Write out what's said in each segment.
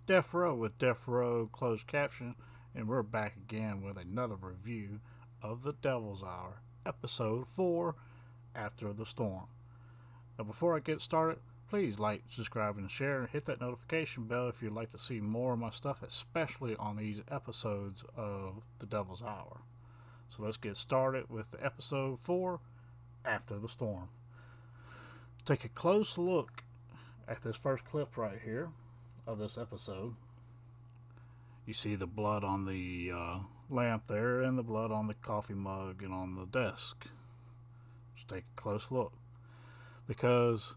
Deafrowe with Deafrowe closed caption, and we're back again with another review of The Devil's Hour, episode 4, After the Storm. Now, before I get started, please like, subscribe, and share, and hit that notification bell if you'd like to see more of my stuff, especially on these episodes of The Devil's Hour. So let's get started with the episode 4, After the Storm. Take a close look at this first clip right here of this episode. You see the blood on the lamp there and the blood on the coffee mug and on the desk. Just take a close look. Because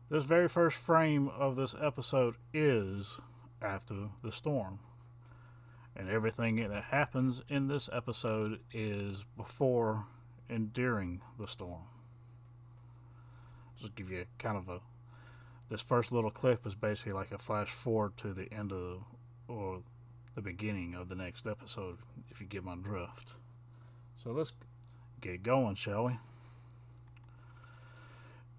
this very first frame of this episode is after the storm. And everything that happens in this episode is before and during the storm. Just give you kind of a. This first little clip is basically like a flash forward to the end of or the beginning of the next episode, if you get my drift. So let's get going, shall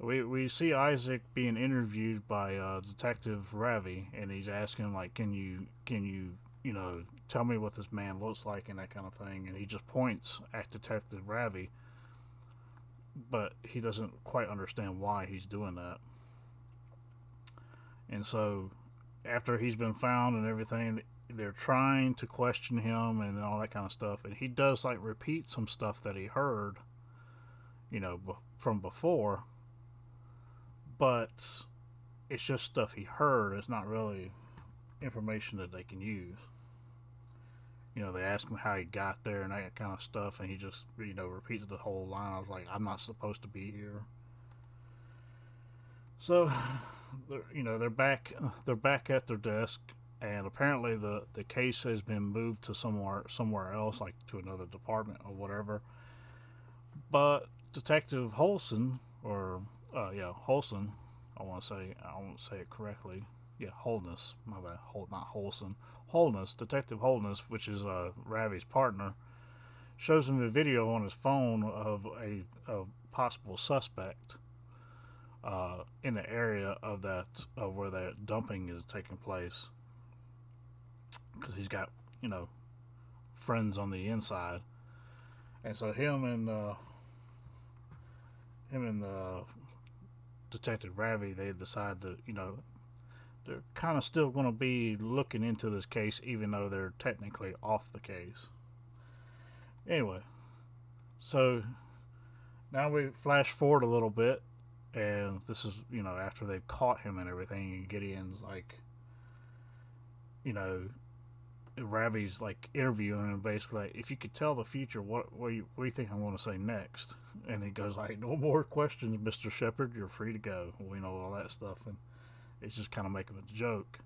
we? We see Isaac being interviewed by Detective Ravi, and he's asking like, "Can you tell me what this man looks like and that kind of thing?" And he just points at Detective Ravi, but he doesn't quite understand why he's doing that. And so, after he's been found and everything, they're trying to question him and all that kind of stuff. And he does like repeat some stuff that he heard, from before, but it's just stuff he heard. It's not really information that they can use. They ask him how he got there and that kind of stuff, and he just, repeats the whole line. I was like, I'm not supposed to be here. So, they're back. They're back at their desk, and apparently the case has been moved to somewhere else, like to another department or whatever. But Detective Holson, or Holson, I won't say it correctly. Yeah, Holness. My bad. Not Holson. Holness, Detective Holness, which is Ravi's partner, shows him a video on his phone of a possible suspect in the area of where that dumping is taking place, because he's got friends on the inside, and so him and Detective Ravi, they decide that they're kind of still going to be looking into this case, even though they're technically off the case. Anyway, so now we flash forward a little bit, and this is after they've caught him and everything, and Gideon's like, Ravi's like interviewing him, basically like, if you could tell the future, what do you think I'm going to say next? And he goes like, no more questions, Mr. Shepard, you're free to go. All that stuff, and it's just kind of making a joke.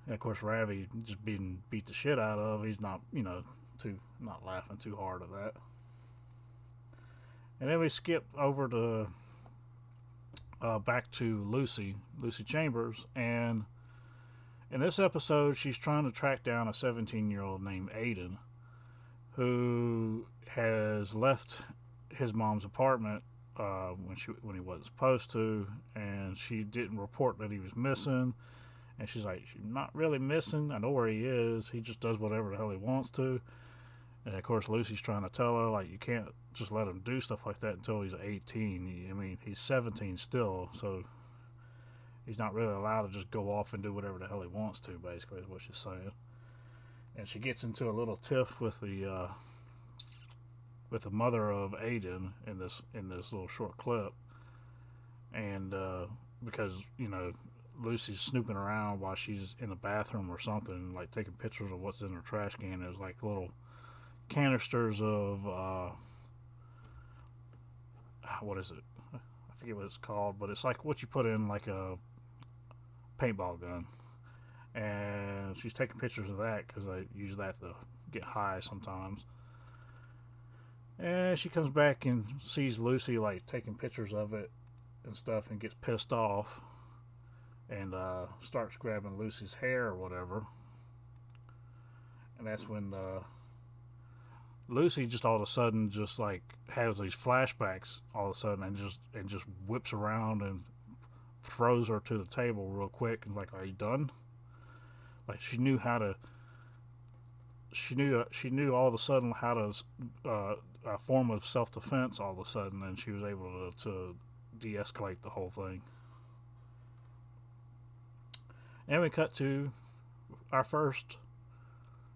And of course, Ravi just being beat the shit out of, he's not not laughing too hard at that. And then we skip over to back to Lucy Chambers, and in this episode, she's trying to track down a 17-year-old named Aiden, who has left his mom's apartment when he wasn't supposed to, and she didn't report that he was missing. And she's like, "She's not really missing. I know where he is. He just does whatever the hell he wants to." And of course, Lucy's trying to tell her like, you can't just let him do stuff like that until he's 18. I mean, he's 17 still, so he's not really allowed to just go off and do whatever the hell he wants to. Basically, is what she's saying. And she gets into a little tiff with the mother of Aiden in this little short clip, and because Lucy's snooping around while she's in the bathroom or something, like taking pictures of what's in her trash can. There's like little canisters of what is it? I forget what it's called, but it's like what you put in like a paintball gun. And she's taking pictures of that because I use that to get high sometimes. And she comes back and sees Lucy like taking pictures of it and stuff, and gets pissed off and starts grabbing Lucy's hair or whatever. And that's when Lucy just all of a sudden just like has these flashbacks all of a sudden, and just whips around and throws her to the table real quick and like, "Are you done?" Like she knew all of a sudden how to a form of self defense all of a sudden, and she was able to de-escalate the whole thing. And we cut to our first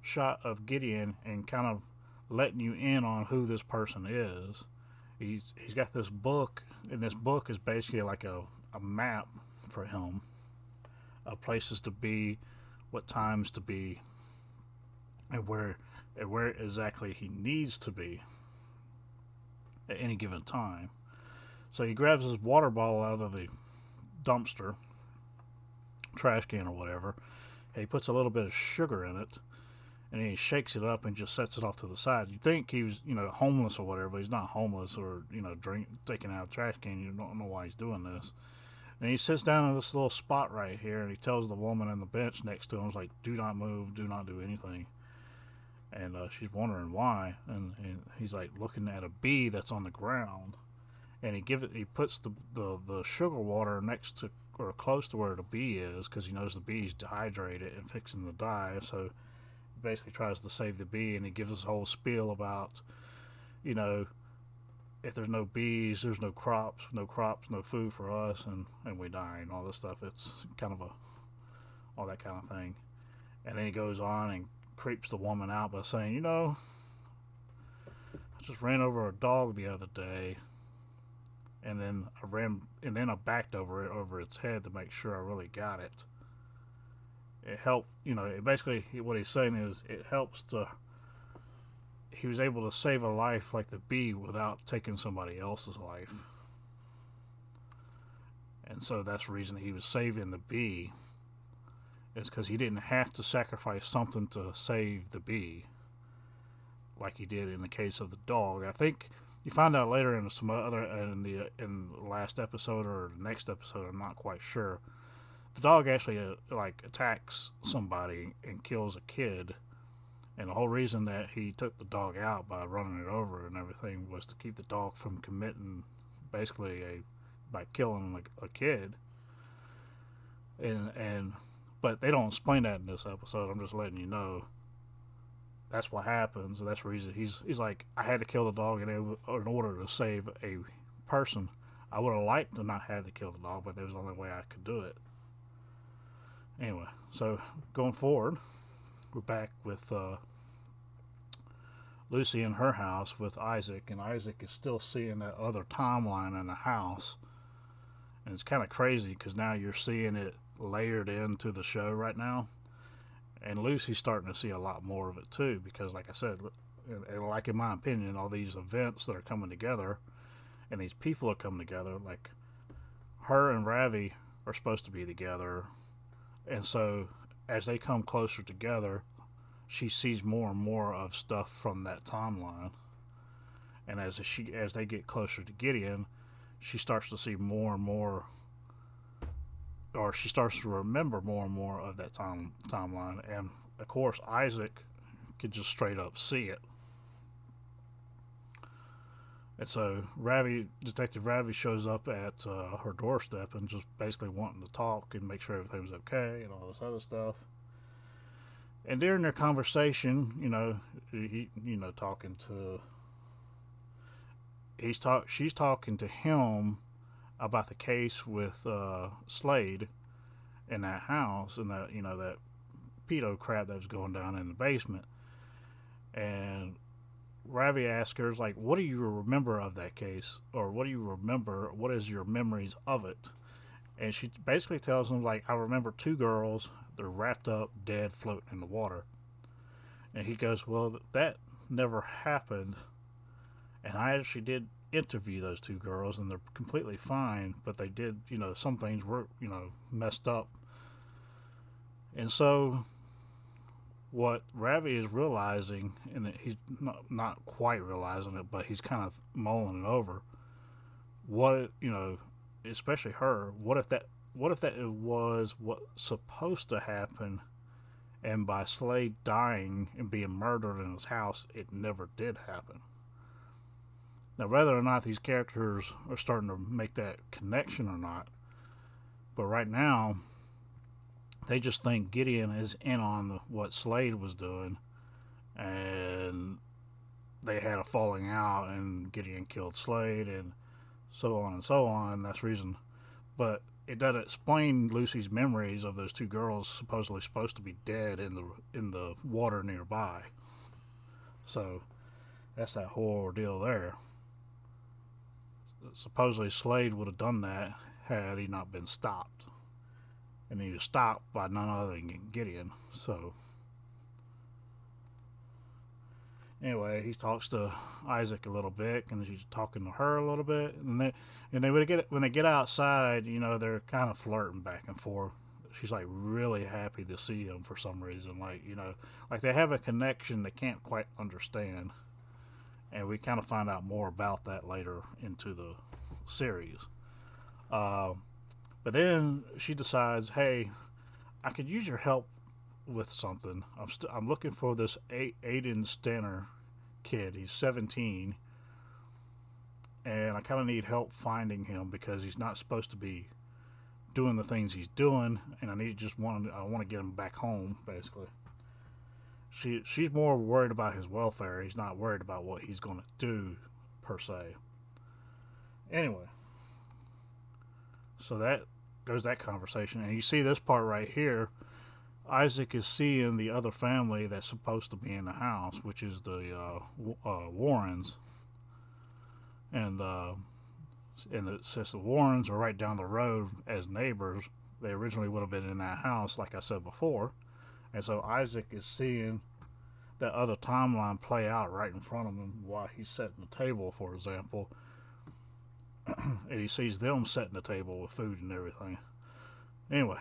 shot of Gideon and kind of letting you in on who this person is. He's got this book, and this book is basically like a map for him of places to be, what times to be, and where exactly he needs to be at any given time. So he grabs his water bottle out of the dumpster, trash can or whatever, and he puts a little bit of sugar in it, and then he shakes it up and just sets it off to the side. You'd think he was, homeless or whatever. He's not homeless or, taking out a trash can. You don't know why he's doing this. And he sits down in this little spot right here, and he tells the woman on the bench next to him, he's like, do not move, do not do anything. And she's wondering why. And he's like looking at a bee that's on the ground. And he puts the sugar water next to or close to where the bee is, because he knows the bee's dehydrated and fixing to die. So he basically tries to save the bee, and he gives this whole spiel about, if there's no bees, there's no crops, no food for us, and we die, and all this stuff. It's kind of all that kind of thing. And then he goes on and creeps the woman out by saying, I just ran over a dog the other day, and then I backed over its head to make sure I really got it. It helped, basically what he's saying is it helps he was able to save a life like the bee without taking somebody else's life. And so that's the reason he was saving the bee, is because he didn't have to sacrifice something to save the bee like he did in the case of the dog. I think you find out later in the last episode or the next episode, I'm not quite sure. The dog actually attacks somebody and kills a kid. And the whole reason that he took the dog out by running it over and everything was to keep the dog from committing by killing a kid. But they don't explain that in this episode. I'm just letting you know that's what happens. And that's the reason he's like, I had to kill the dog in order to save a person. I would have liked to not have to kill the dog, but there was the only way I could do it. Anyway, so going forward, we're back with Lucy in her house with Isaac, and Isaac is still seeing that other timeline in the house. And it's kind of crazy because now you're seeing it layered into the show right now. And Lucy's starting to see a lot more of it too, because like I said, and like in my opinion, all these events that are coming together and these people are coming together, like her and Ravi are supposed to be together. And so as they come closer together, she sees more and more of stuff from that timeline. And as they get closer to Gideon, she starts to see more and more, or she starts to remember more and more of that timeline. And of course, Isaac could just straight up see it. And so Detective Ravi shows up at her doorstep and just basically wanting to talk and make sure everything was okay and all this other stuff. And during their conversation, she's talking to him about the case with Slade in that house and that pedo crap that was going down in the basement. And Ravi asks her, like, what do you remember of that case? Or what is your memories of it? And she basically tells him, like, I remember two girls, they're wrapped up, dead, floating in the water. And he goes, well, that never happened. And I actually did interview those two girls, and they're completely fine, but they did, some things were, messed up. And so what Ravi is realizing, and he's not quite realizing it, but he's kind of mulling it over, especially her, what if that was what's supposed to happen, and by Slade dying and being murdered in his house, it never did happen. Now, whether or not these characters are starting to make that connection or not, but right now, they just think Gideon is in on what Slade was doing, and they had a falling out, and Gideon killed Slade, and so on and so on. That's the reason. But it doesn't explain Lucy's memories of those two girls supposedly supposed to be dead in the water nearby. So that's that whole ordeal there. Supposedly Slade would have done that had he not been stopped. And he was stopped by none other than Gideon. So anyway, he talks to Isaac a little bit, and she's talking to her a little bit, and when they get outside, they're kind of flirting back and forth. She's like really happy to see him for some reason, like they have a connection they can't quite understand, and we kind of find out more about that later into the series. But then she decides, hey, I could use your help with something. I'm looking for this Aiden Stenner kid. He's 17, and I kind of need help finding him because he's not supposed to be doing the things he's doing, and I want to get him back home. Basically, she's more worried about his welfare. He's not worried about what he's going to do per se. Anyway, so that goes that conversation, and you see this part right here. Isaac is seeing the other family that's supposed to be in the house, which is the Warrens, and it says the Warrens are right down the road as neighbors. They originally would have been in that house, like I said before, and so Isaac is seeing that other timeline play out right in front of him while he's setting the table, for example, and he sees them setting the table with food and everything. Anyway.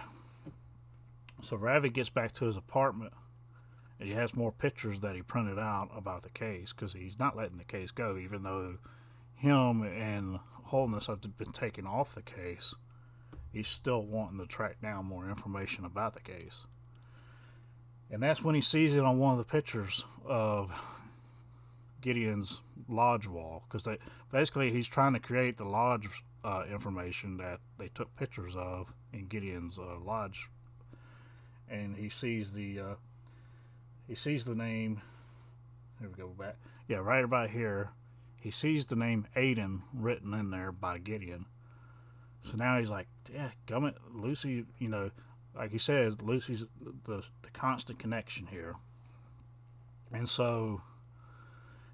So Ravi gets back to his apartment, and he has more pictures that he printed out about the case, because he's not letting the case go, even though him and Holness have been taken off the case. He's still wanting to track down more information about the case. And that's when he sees it on one of the pictures of Gideon's lodge wall, because basically he's trying to create the lodge information that they took pictures of in Gideon's lodge. And he sees the name. Here we go back. Yeah, right about here. He sees the name Aiden written in there by Gideon. So now he's like, yeah, gummit, Lucy. Like he says, Lucy's the constant connection here. And so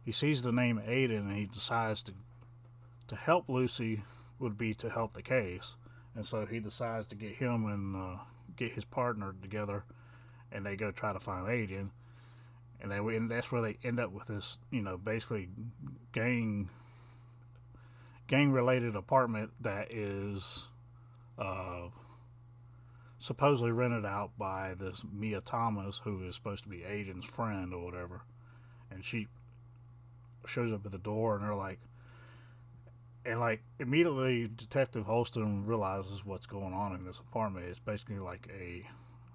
he sees the name Aiden, and he decides to help Lucy would be to help the case. And so he decides to get him and get his partner together, and they go try to find Aiden, and that's where they end up with this, basically gang related apartment that is supposedly rented out by this Mia Thomas, who is supposed to be Aiden's friend or whatever, and she shows up at the door, and they're like. And immediately Detective Holston realizes what's going on in this apartment. It's basically like a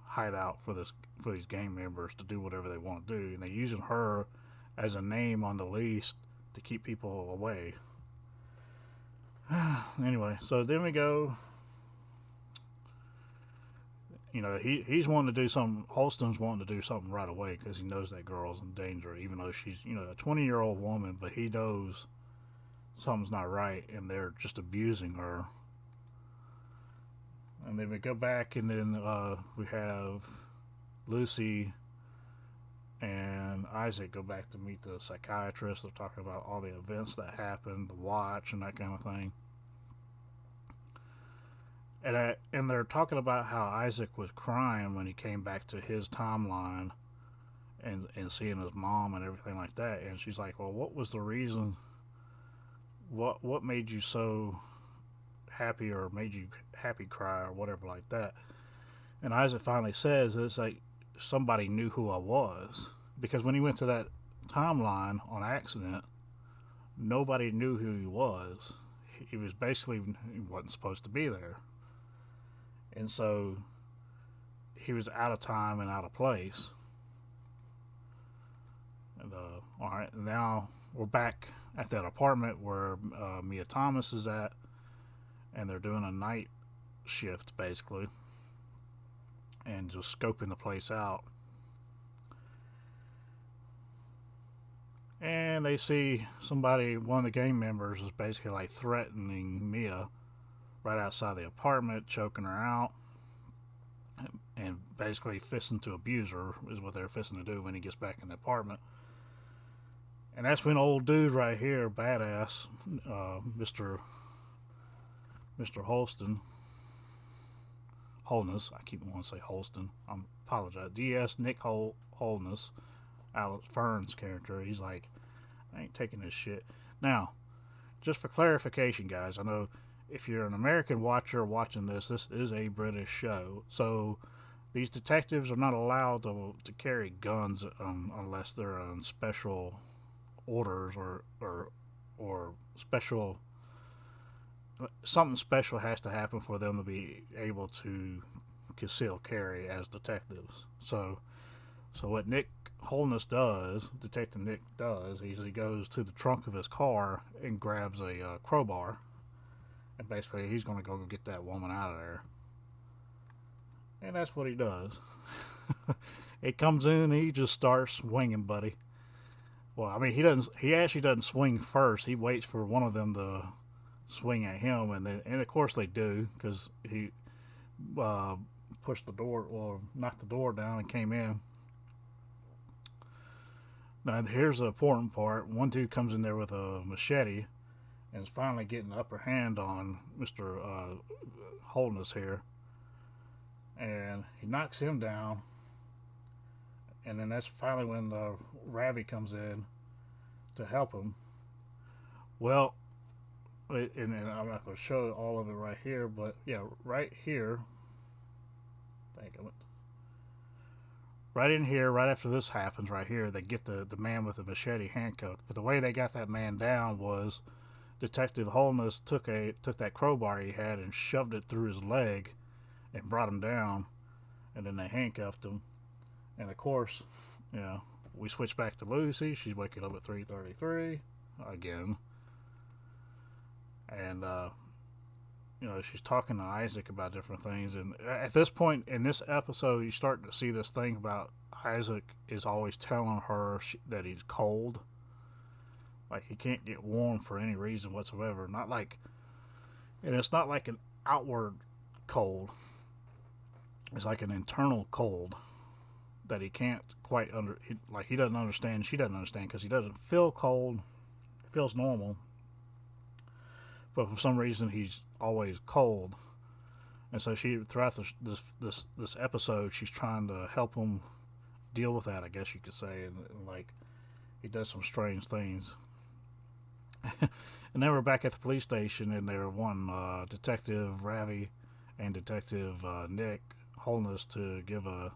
hideout for these gang members to do whatever they want to do, and they're using her as a name on the lease to keep people away. Anyway, so then we go. He's wanting to do something. Holston's wanting to do something right away because he knows that girl's in danger, even though she's a 20-year-old woman, but he knows something's not right, and they're just abusing her. And then we go back, and then we have Lucy and Isaac go back to meet the psychiatrist. They're talking about all the events that happened, the watch, and that kind of thing. And they're talking about how Isaac was crying when he came back to his timeline and seeing his mom and everything like that. And she's like, well, what was the reason? What made you so happy, or made you happy cry, or whatever like that? And Isaac finally says, it's like somebody knew who I was, because when he went to that timeline on accident, nobody knew who he was. He was basically, he wasn't supposed to be there, and so he was out of time and out of place. And all right, now we're back at that apartment where Mia Thomas is at, and they're doing a night shift basically. and just scoping the place out. And they see somebody, one of the gang members, is basically like threatening Mia right outside the apartment, choking her out, and basically fisting to abuse her is what they're fisting to do when he gets back in the apartment. And that's when old dude right here, badass, Mr. Holston, Holness, I keep wanting to say Holston, I apologize, D.S. Nick Holness, Alex Fern's character, he's like, I ain't taking this shit. Now, just for clarification, guys, I know if you're an American watcher watching this is a British show, so these detectives are not allowed to carry guns unless they're on special orders or special, something special has to happen for them to be able to conceal carry as detectives. So what Nick Holness does, Detective Nick does, he goes to the trunk of his car and grabs a crowbar, and basically he's going to go get that woman out of there. And that's what he does. It comes in and he just starts swinging, buddy. Well, I mean, he actually doesn't swing first. He waits for one of them to swing at him, and of course they do, because he pushed the door, or knocked the door down and came in. Now, here's the important part. One dude comes in there with a machete and is finally getting the upper hand on Mr. Holness here. And he knocks him down. And then that's finally when Ravi comes in to help him. Well, and I'm not going to show all of it right here, but yeah, right here. Right in here, right after this happens, right here, they get the man with the machete handcuffed. But the way they got that man down was Detective Holness took that crowbar he had and shoved it through his leg and brought him down, and then they handcuffed him. And of course, we switch back to Lucy. She's waking up at 3:33 again, and she's talking to Isaac about different things. And at this point in this episode, you start to see this thing about Isaac is always telling her that he's cold. Like, he can't get warm for any reason whatsoever. And it's not like an outward cold. It's like an internal cold that he can't quite he doesn't understand. She doesn't understand, because he doesn't feel cold. He feels normal. But for some reason, he's always cold. And so she, throughout this episode, she's trying to help him deal with that, I guess you could say. And he does some strange things. And then we're back at the police station, and they're Detective Ravi and Detective Nick Holness to give a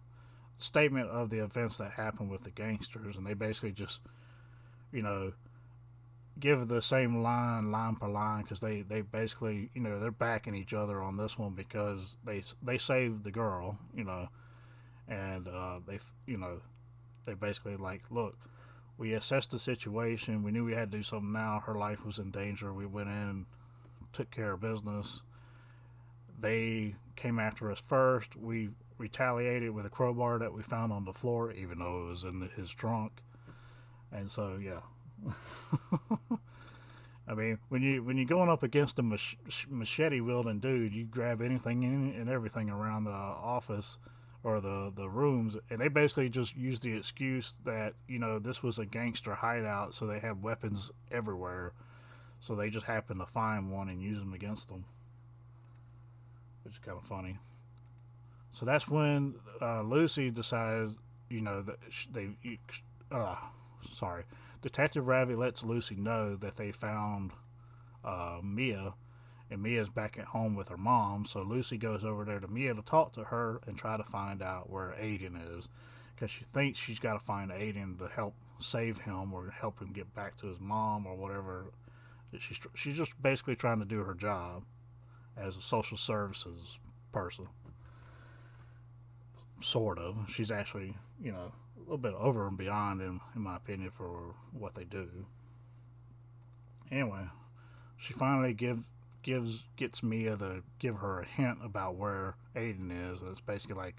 statement of the events that happened with the gangsters. And they basically just, give the same line per line, because they basically, they're backing each other on this one, because they saved the girl, and they basically look, we assessed the situation, we knew we had to do something now, her life was in danger, we went in and took care of business. They came after us first, we retaliated with a crowbar that we found on the floor, even though it was in his trunk. And so, yeah. I mean, when you're going up against a machete wielding dude, you grab anything and everything around the office or the rooms, and they basically just use the excuse that this was a gangster hideout, so they have weapons everywhere, so they just happen to find one and use them against them, which is kind of funny. So that's when Lucy decides, Detective Ravi lets Lucy know that they found Mia, and Mia's back at home with her mom. So Lucy goes over there to Mia to talk to her and try to find out where Aiden is, because she thinks she's got to find Aiden to help save him or help him get back to his mom or whatever. She's just basically trying to do her job as a social services person. Sort of. She's actually, a little bit over and beyond, in my opinion, for what they do. Anyway, she finally gets Mia to give her a hint about where Aiden is. It's basically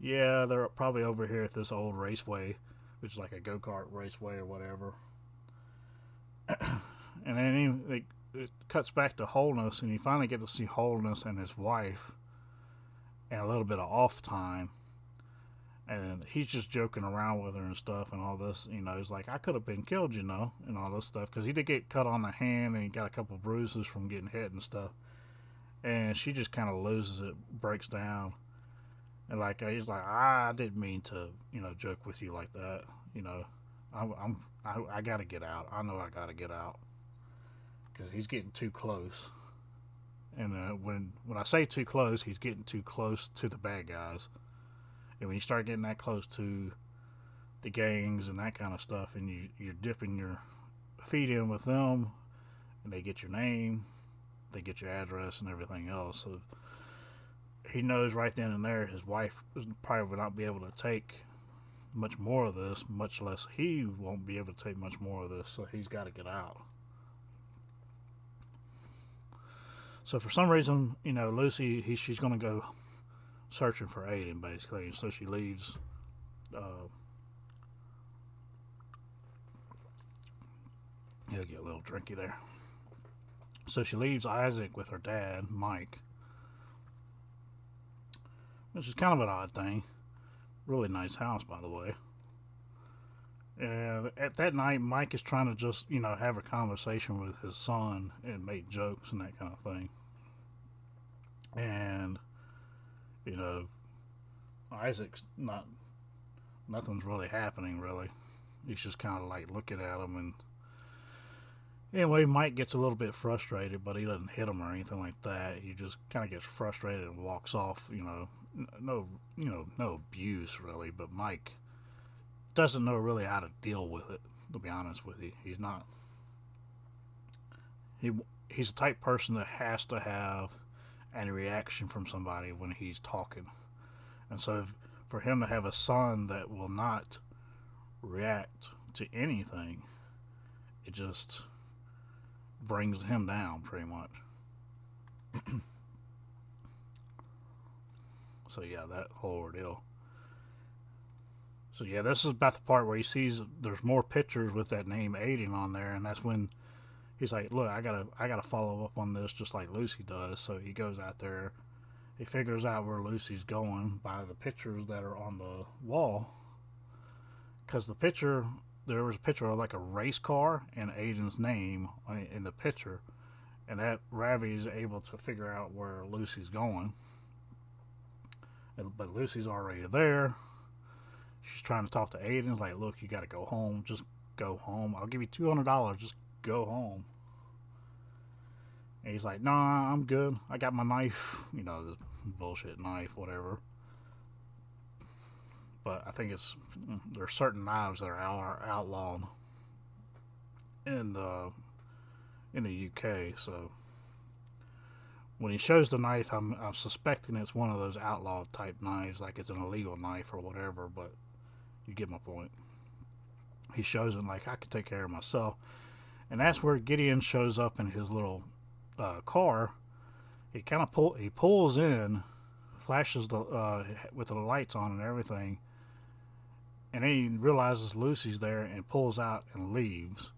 Yeah, they're probably over here at this old raceway, which is like a go kart raceway or whatever. And then it cuts back to Holness, and you finally get to see Holness and his wife, and a little bit of off time. And he's just joking around with her and stuff, and all this. He's like, I could have been killed, and all this stuff, because he did get cut on the hand, and he got a couple bruises from getting hit and stuff. And she just kind of loses it, breaks down, and like he's like, I didn't mean to, joke with you like that. I gotta get out. I know I gotta get out because he's getting too close. And when I say too close, he's getting too close to the bad guys. And when you start getting that close to the gangs and that kind of stuff, and you're dipping your feet in with them, and they get your name, they get your address and everything else. So he knows right then and there his wife probably will not be able to take much more of this, much less he won't be able to take much more of this, so he's got to get out. So for some reason, Lucy, she's going to go searching for Aiden, basically. So she leaves he'll get a little drinky there. So she leaves Isaac with her dad, Mike, which is kind of an odd thing. Really nice house, by the way. And at that night, Mike is trying to just, have a conversation with his son and make jokes and that kind of thing. And, Isaac's nothing's really happening, really. He's just kind of like looking at him. And anyway, Mike gets a little bit frustrated, but he doesn't hit him or anything like that. He just kind of gets frustrated and walks off, no abuse really, but Mike doesn't know really how to deal with it, to be honest with you. He's not. He's the type of person that has to have any reaction from somebody when he's talking. And so for him to have a son that will not react to anything, it just brings him down pretty much. So yeah, that whole ordeal. So yeah, this is about the part where he sees there's more pictures with that name Aiden on there, and that's when he's like, look, I gotta follow up on this just like Lucy does. So he goes out there, he figures out where Lucy's going by the pictures that are on the wall. Because there was a picture of like a race car and Aiden's name in the picture, and that Ravi's able to figure out where Lucy's going. But Lucy's already there. She's trying to talk to Aiden. Like, look, you got to go home. Just go home. I'll give you $200. Just go home. And he's like, nah, I'm good. I got my knife. The bullshit knife, whatever. But I think there's certain knives that are outlawed in the UK. So when he shows the knife, I'm suspecting it's one of those outlaw type knives, like it's an illegal knife or whatever, but you get my point. He shows it like, I can take care of myself. And that's where Gideon shows up in his little car. He pulls in, flashes with the lights on and everything, and then he realizes Lucy's there and pulls out and leaves.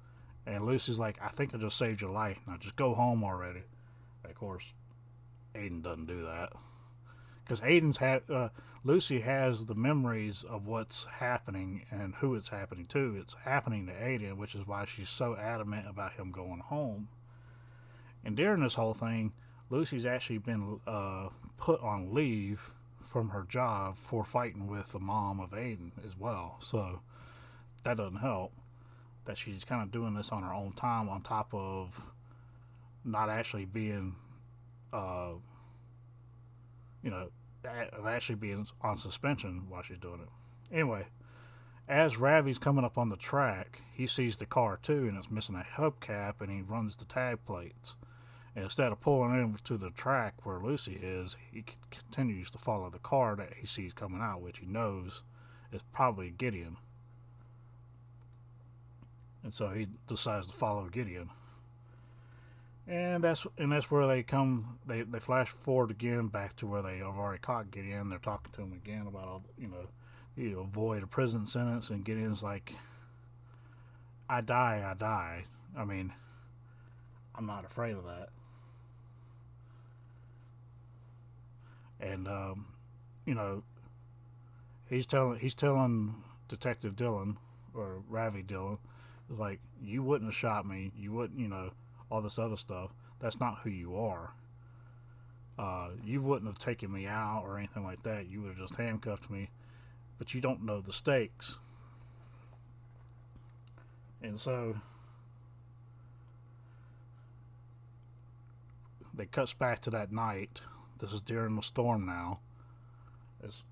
And Lucy's like, I think I just saved your life. Now just go home already. Of course, Aiden doesn't do that, because Lucy has the memories of what's happening and who it's happening to. It's happening to Aiden, which is why she's so adamant about him going home. And during this whole thing, Lucy's actually been put on leave from her job for fighting with the mom of Aiden as well. So that doesn't help. That she's kind of doing this on her own time, on top of not actually being actually being on suspension while she's doing it. Anyway, as Ravi's coming up on the track, he sees the car too, and it's missing a hubcap, and he runs the tag plates. And instead of pulling in to the track where Lucy is, he continues to follow the car that he sees coming out, which he knows is probably Gideon. And so he decides to follow Gideon. And that's where they flash forward again back to where they have already caught Gideon. They're talking to him again about all, you avoid a prison sentence, and Gideon's like, I die. I mean, I'm not afraid of that. And you know, he's telling Detective Dillon, or Ravi Dillon, like, you wouldn't have shot me. You wouldn't, all this other stuff. That's not who you are. You wouldn't have taken me out or anything like that. You would have just handcuffed me. But you don't know the stakes. And so they cuts back to that night. This is during the storm now. It's,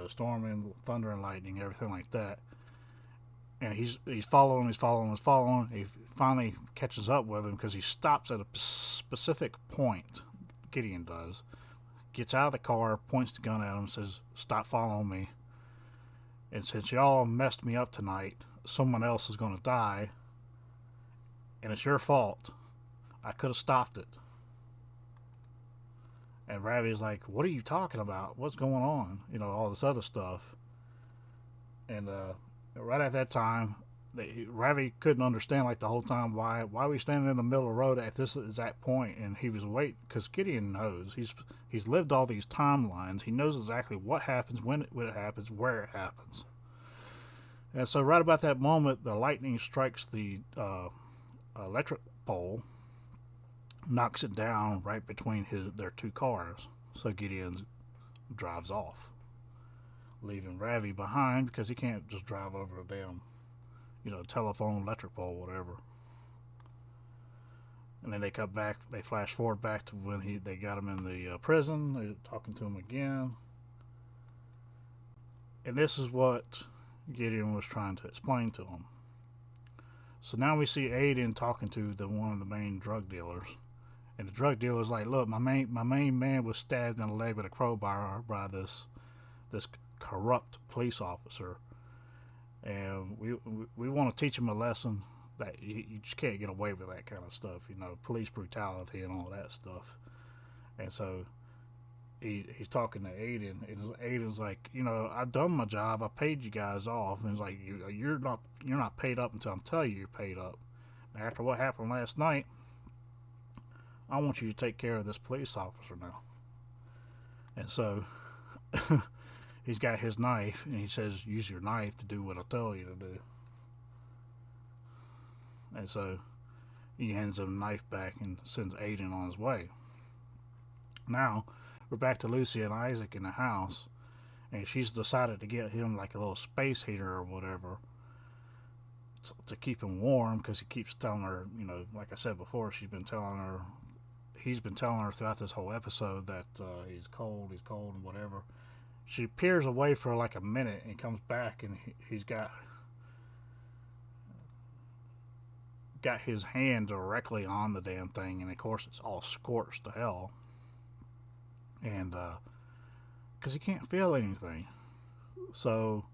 storming, thunder and lightning, everything like that. And he's following. He finally catches up with him because he stops at a specific point. Gideon does. Gets out of the car, points the gun at him, says, "Stop following me. And since y'all messed me up tonight, someone else is going to die. And it's your fault. I could have stopped it." And Ravi's like, "What are you talking about? What's going on?" All this other stuff. And right at that time, Ravi couldn't understand, like, the whole time, why we standing in the middle of the road at this exact point. And he was waiting because Gideon knows. He's lived all these timelines. He knows exactly what happens, when it happens, where it happens. And so right about that moment, the lightning strikes the electric pole, knocks it down right between their two cars. So Gideon drives off, leaving Ravi behind because he can't just drive over a damn, telephone, electric pole, whatever. And then they cut back. They flash forward back to when they got him in the prison. They're talking to him again, and this is what Gideon was trying to explain to him. So now we see Aiden talking to one of the main drug dealers, and the drug dealer's like, "Look, my main man was stabbed in the leg with a crowbar by this corrupt police officer, and we want to teach him a lesson that you just can't get away with that kind of stuff, police brutality and all that stuff." And so he's talking to Aiden, and Aiden's like, "I've done my job. I paid you guys off." And he's like, "You're not paid up until I tell you you're paid up. After what happened last night, I want you to take care of this police officer now." And so he's got his knife, and he says, "Use your knife to do what I tell you to do." And so he hands him the knife back and sends Aiden on his way. Now we're back to Lucy and Isaac in the house, and she's decided to get him like a little space heater or whatever to keep him warm, because he keeps telling her, like I said before, he's been telling her throughout this whole episode that he's cold, and whatever. She peers away for like a minute and comes back, and he's got his hand directly on the damn thing, and of course it's all scorched to hell. And because he can't feel anything. So,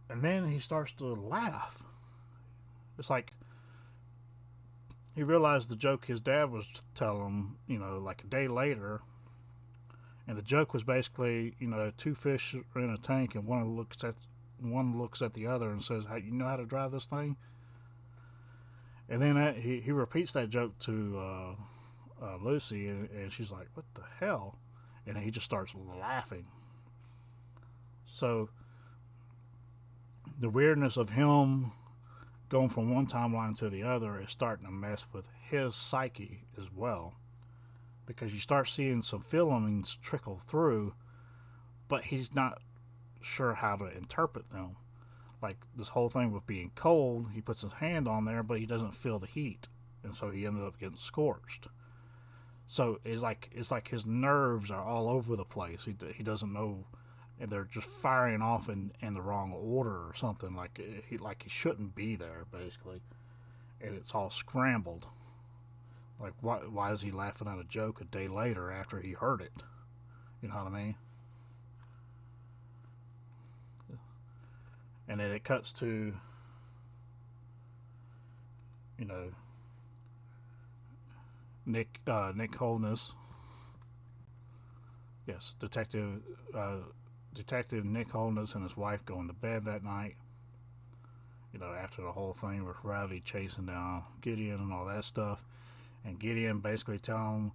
and then he starts to laugh. It's like he realized the joke his dad was telling him, like a day later. And the joke was basically, two fish are in a tank, and one looks at the other and says, "How you know how to drive this thing?" And then he repeats that joke to Lucy, and she's like, "What the hell?" And he just starts laughing. So the weirdness of him going from one timeline to the other is starting to mess with his psyche as well, because you start seeing some feelings trickle through, but he's not sure how to interpret them. Like this whole thing with being cold, he puts his hand on there, but he doesn't feel the heat, and so he ended up getting scorched. So it's like his nerves are all over the place. He doesn't know, and they're just firing off in the wrong order or something. Like he shouldn't be there, basically, and it's all scrambled. Like, why is he laughing at a joke a day later after he heard it? You know what I mean? And then it cuts to, Nick Holness. Yes, Detective Nick Holness and his wife going to bed that night. After the whole thing with Ravi chasing down Gideon and all that stuff, and Gideon basically telling him,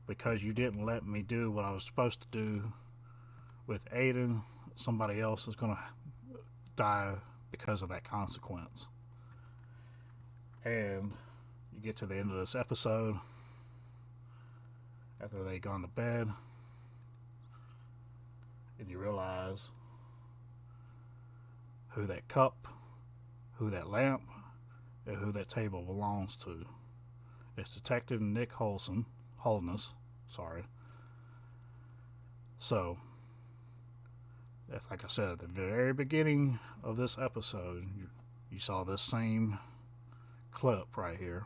because you didn't let me do what I was supposed to do with Aiden, somebody else is gonna die because of that consequence. And you get to the end of this episode after they gone to bed, and you realize who that cup, who that lamp, and who that table belongs to. It's Detective Nick Holness. Sorry. So, that's like I said at the very beginning of this episode, you saw this same clip right here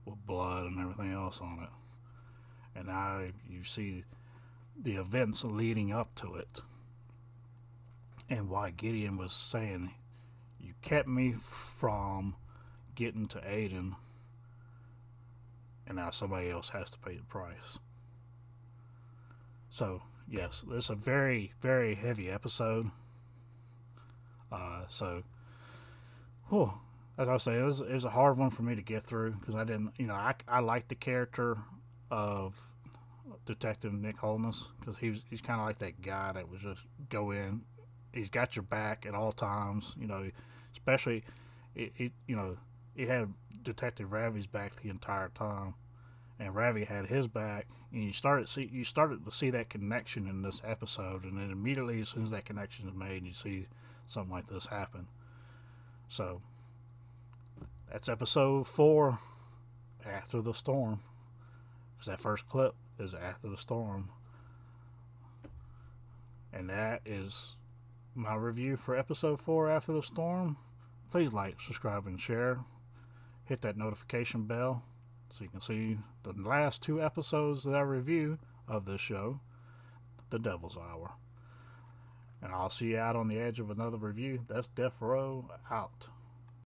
with blood and everything else on it. And now you see the events leading up to it. And why Gideon was saying, you kept me from getting to Aiden, and now somebody else has to pay the price. So, yes, it's a very, very heavy episode. As I was saying, it was a hard one for me to get through, because I didn't, I liked the character of Detective Nick Holness, because he's kind of like that guy that was just go in. He's got your back at all times, especially, he had Detective Ravi's back the entire time, and Ravi had his back, and you started to see that connection in this episode, and then immediately as soon as that connection is made, you see something like this happen. So, that's episode 4, After the Storm, because that first clip is After the Storm, and that is my review for episode 4, After the Storm. Please like, subscribe, and share. Hit that notification bell so you can see the last 2 episodes that I review of this show, The Devil's Hour. And I'll see you out on the edge of another review. That's Deafrowe out.